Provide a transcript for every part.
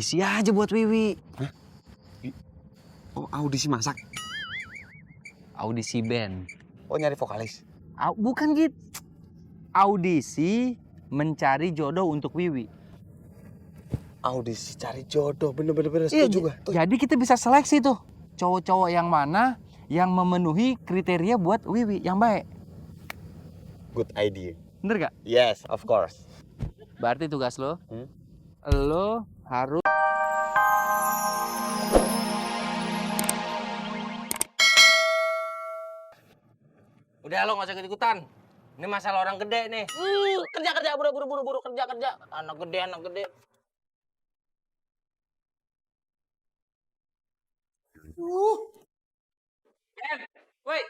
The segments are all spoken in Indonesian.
audisi aja buat Wiwi. Hah? Oh, audisi masak? Audisi band. Oh, nyari vokalis? Bukan gitu. Audisi mencari jodoh untuk Wiwi. Audisi cari jodoh, bener-bener Iya, setuju gua. jadi kita bisa seleksi tuh cowok-cowok yang mana yang memenuhi kriteria buat Wiwi yang baik. Good idea. Bener gak? Yes, of course. Berarti tugas lo harus Udah lo nggak usah ikut-ikutan. Ini masalah orang gede nih. Kerja buru kerja. Anak gede. Woi.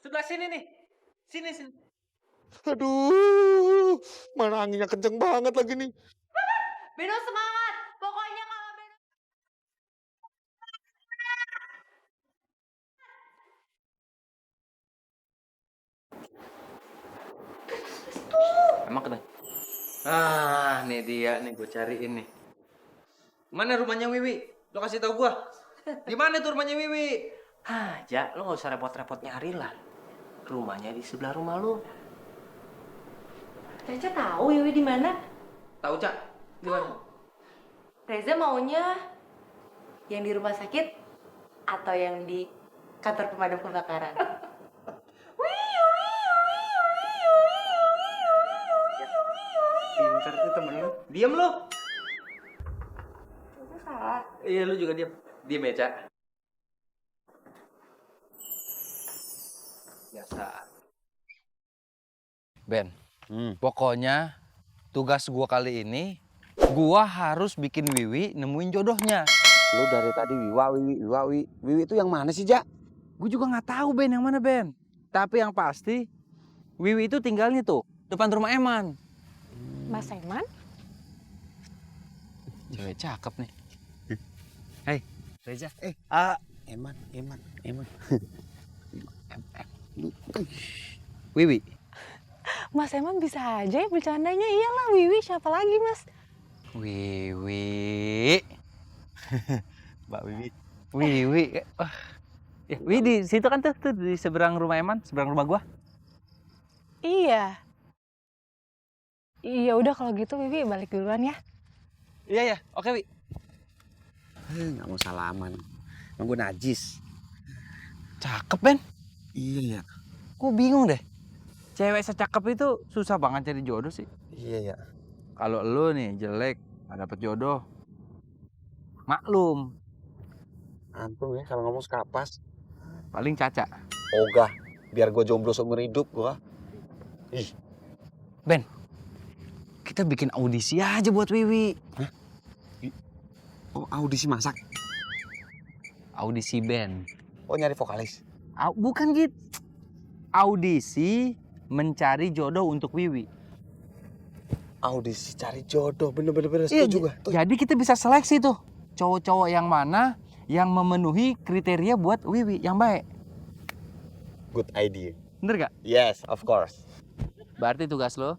Sebelah sini nih. Sini. Aduh, mana anginnya kenceng banget lagi nih. Beno semangat. Pokoknya kalau Beno Emang kena. Ah, nih dia nih gue cariin nih. Mana rumahnya Wiwi? Lo kasih tau gua. Di mana tuh rumahnya Wiwi? Hah, Ja, lo nggak usah repot-repot nyari lah. Rumahnya di sebelah rumah lo. Reza tahu Wiwi di mana? Tahu, Cak? Di mana? Reza maunya yang di rumah sakit atau yang di kantor pemadam kebakaran? Pintar tuh temen lu. Diam lu. Itu salah. Iya, lu juga diam. Diam ya, Cak. Biasa. Ben. Pokoknya tugas gua kali ini gua harus bikin Wiwi nemuin jodohnya. Lu dari tadi Wiwi. Wiwi itu yang mana sih, Jak? Gue juga nggak tahu Ben yang mana Ben. Tapi yang pasti Wiwi itu tinggalnya tuh depan rumah Eman. Mas Eman? Cewek cakep nih. Hei, Reza. Eman. Wiwi. Mas Eman bisa aja ya bercandanya. Iyalah Wiwi, siapa lagi Mas? Wiwi. Mbak Wiwi. Wiwi. Ya, Wiwi di situ kan tuh di seberang rumah Eman, seberang rumah gua. Iya. Iya udah kalau gitu Wiwi balik duluan ya. Iya, oke Wi. Nggak mau salaman. Emang gue najis. Cakep Ben. Iya ya. Gue bingung deh. Cewek secakep itu susah banget cari jodoh sih. Iya ya. Kalau lu nih jelek, nggak dapet jodoh. Maklum, Ampun ya kalau ngomong sekapas. paling Caca. Ogah, biar gue jomblo seumur hidup gua. Ih. Ben, kita bikin audisi aja buat Wiwi. Hah? Oh, audisi masak? Audisi band. Oh, nyari vokalis? Bukan gitu. Audisi mencari jodoh untuk Wiwi. Audisi cari jodoh, bener-bener Iya, setuju gua. jadi kita bisa seleksi tuh cowok-cowok yang mana yang memenuhi kriteria buat Wiwi yang baik. Good idea. Bener gak? Yes, of course. Berarti tugas lo,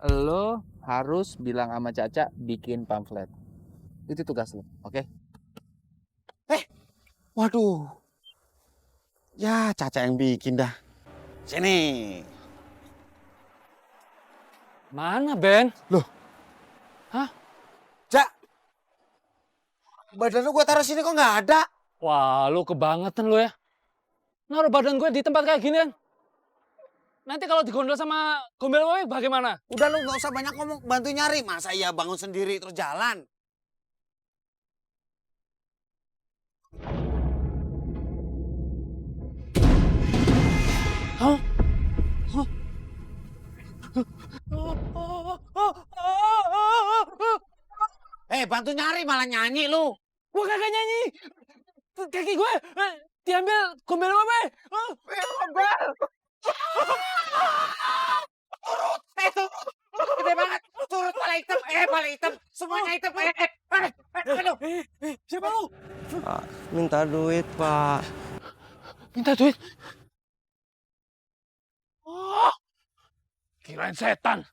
lo harus bilang sama Caca bikin pamflet. Itu tugas lo, oke? Waduh. Ya, Caca yang bikin dah. Sini. Mana, Ben? Loh. Hah? Cak. Badan lu gua taruh sini kok nggak ada? Wah, lu kebangetan lu ya. Naruh badan gue di tempat kayak ginian. Nanti kalau digondol sama gombel wewe bagaimana? Udah lu nggak usah banyak ngomong, bantu nyari. Masa iya bangun sendiri terus jalan? Hah? Bantu nyari malah nyanyi lu. Gua kagak nyanyi. Kaki gue diambil gombel wewe. Gombel. Turut. Gede banget. Turut paling hitam. Semuanya hitam. Aduh. Siapa lu? Minta duit, Pak. Minta duit. Oh, kirain setan.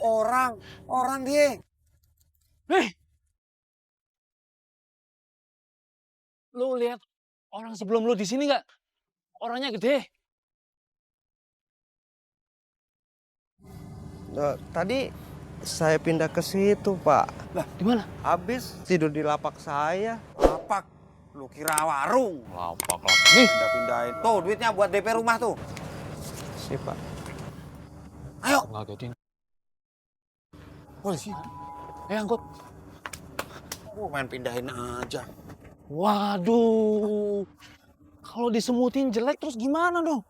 Orang dia. Lu lihat orang sebelum lu di sini nggak? Orangnya gede. Tadi saya pindah ke situ, Pak. Lah, di mana? Habis tidur di lapak saya. Lapak. Lu kira warung. Lapak. Nih. Pindah-pindahin. Tuh, duitnya buat DP rumah tuh. Si, Pak. Ayo. Ngagetin. Polisi. Angkut. Main pindahin aja. Waduh. Kalau disemutin jelek terus gimana dong?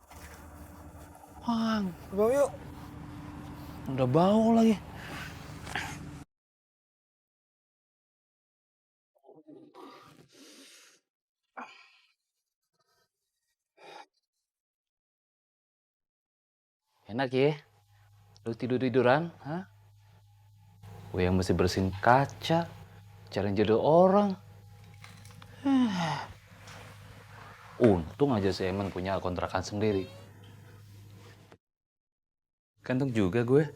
Bang, Bawa yuk. udah bau lagi. Enak ya? Lu tidur-tiduran, hah? Gue yang mesti bersihin kaca, cari jodoh orang. Untung aja si Eman punya kontrakan sendiri. Gantung juga gue.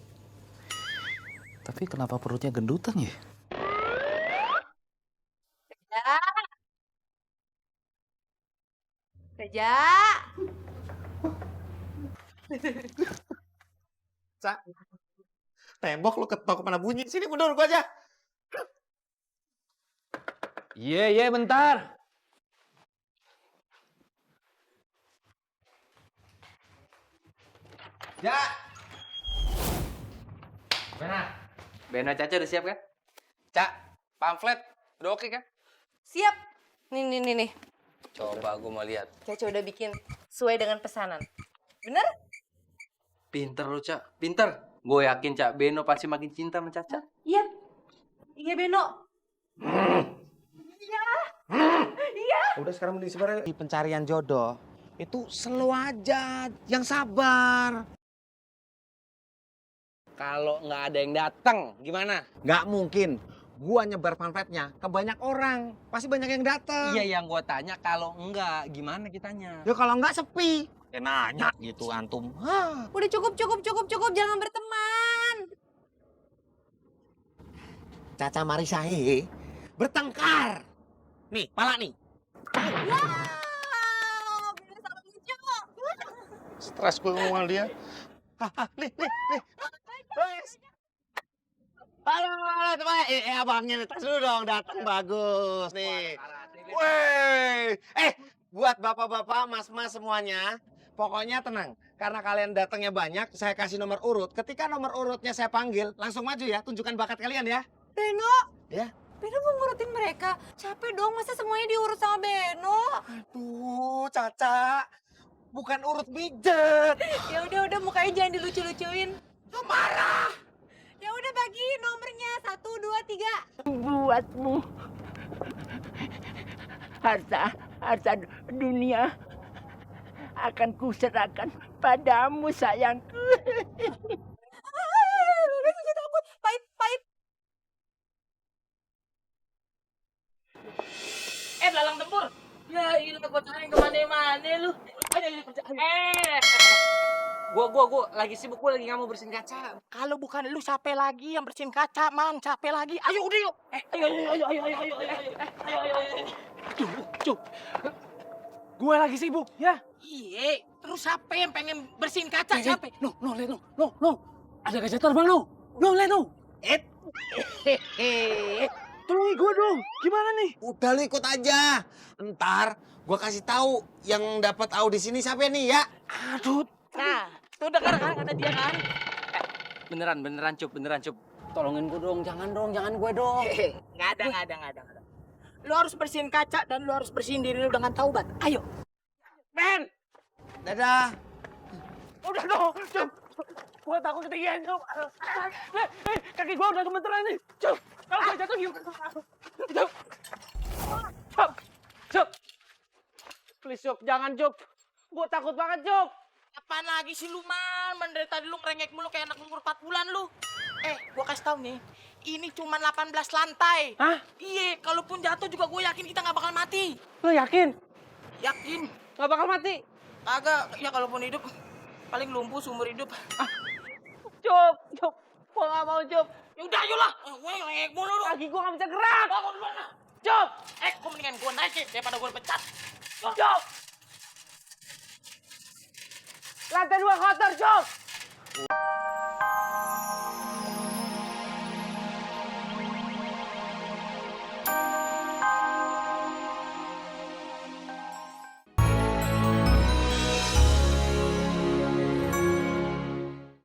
Tapi kenapa perutnya gendutan ya? Reja. Cak. Tembok lu ketok mana bunyi. Sini mundur gua aja. Iya, bentar. Ya. Bena Caca udah siap kan? Cak, pamflet udah oke kan? Siap. Nih. Coba gue mau lihat. Caca udah bikin sesuai dengan pesanan. Bener? Pinter lu, Cak. Pinter. Gue yakin, Cak, Beno pasti makin cinta sama Caca. Iya. Iya, Beno. Udah sekarang mending sebenarnya di pencarian jodoh itu slow aja, yang sabar. Kalau nggak ada yang datang, gimana? Nggak mungkin. Gua nyebar pamfletnya ke banyak orang, pasti banyak yang datang. Iya, yang gue tanya kalau enggak, gimana kitanya? Ya kalau nggak sepi. Ya nanya gitu antum. Hah. Udah cukup. Jangan berteman. Caca Marisa hehe bertengkar. Nih, pala nih. Wow, Beno sangat lucu. Stres gue ngomong dia. Nih. Halo, teman. Abangnya nih, tas dulu dong, datang bagus nih. Weh, buat bapak-bapak, mas-mas semuanya, pokoknya tenang. Karena kalian datangnya banyak, saya kasih nomor urut. Ketika nomor urutnya saya panggil, langsung maju ya, tunjukkan bakat kalian ya. Beno. Ya. Beno mau ngurutin mereka. Capek dong, masa semuanya diurut sama Beno. Aduh, Caca, bukan urut pijet. Ya udah mukanya jangan dilucu-lucuin. Marah. Ya udah bagi nomornya 1, 2, 3. Buatmu harta dunia akan kuserahkan padamu sayangku. Saya takut. Pahit. Lalang tempur. Ya ilah gua cari kemana-mana lu. Gue lagi sibuk, gue lagi nggak mau bersihin kaca. Kalau bukan lu capek lagi yang bersihin kaca, man, capek lagi. Ayo udah yuk. Ayo. Cuk. Gue lagi sibuk, ya. Iya, terus siapa yang pengen bersihin kaca? Siapa? No, lihat no. Ada gajah terbang, no. No, lihat no. Tolongin gue dong. Gimana nih? Udah lu ikut aja. Ntar gua kasih tahu yang dapat audisi ini siapa nih ya. Aduh. Nah, tuh dengar kan kata dia kan? Beneran, Cup. Tolongin gue dong, jangan gue dong. Nggak ada. Lu harus bersihin kaca dan lu harus bersihin diri lu dengan taubat. Ayo. Ben! Dadah. Udah dong, Cuk. Gue takut ketinggian, Cuk. Kaki gue udah gemeteran nih. Cuk, kalau gue jatuh gimana? Cuk. Please, Cuk. Jangan, Cuk. Gue takut banget, Cuk. Apaan lagi sih lu, Man? Dari tadi lu ngerengek mulu kayak anak umur 4 bulan lu. Gua kasih tau nih, ini cuma 18 lantai. Hah? Iya, kalaupun jatuh juga gue yakin kita nggak bakal mati. Lo yakin? Yakin? Gak bakal mati? Agak, ya kalaupun hidup, paling lumpuh seumur hidup. Cuk. Gue gak mau, Cuk. Ya udah ayolah. Gue rengek mulu lu. Kaki gue gak bisa gerak. Bangun duluan lah. Job. Gue mendingan gue naikin daripada gue pecat. Job. Lantai 2 kotor, Job.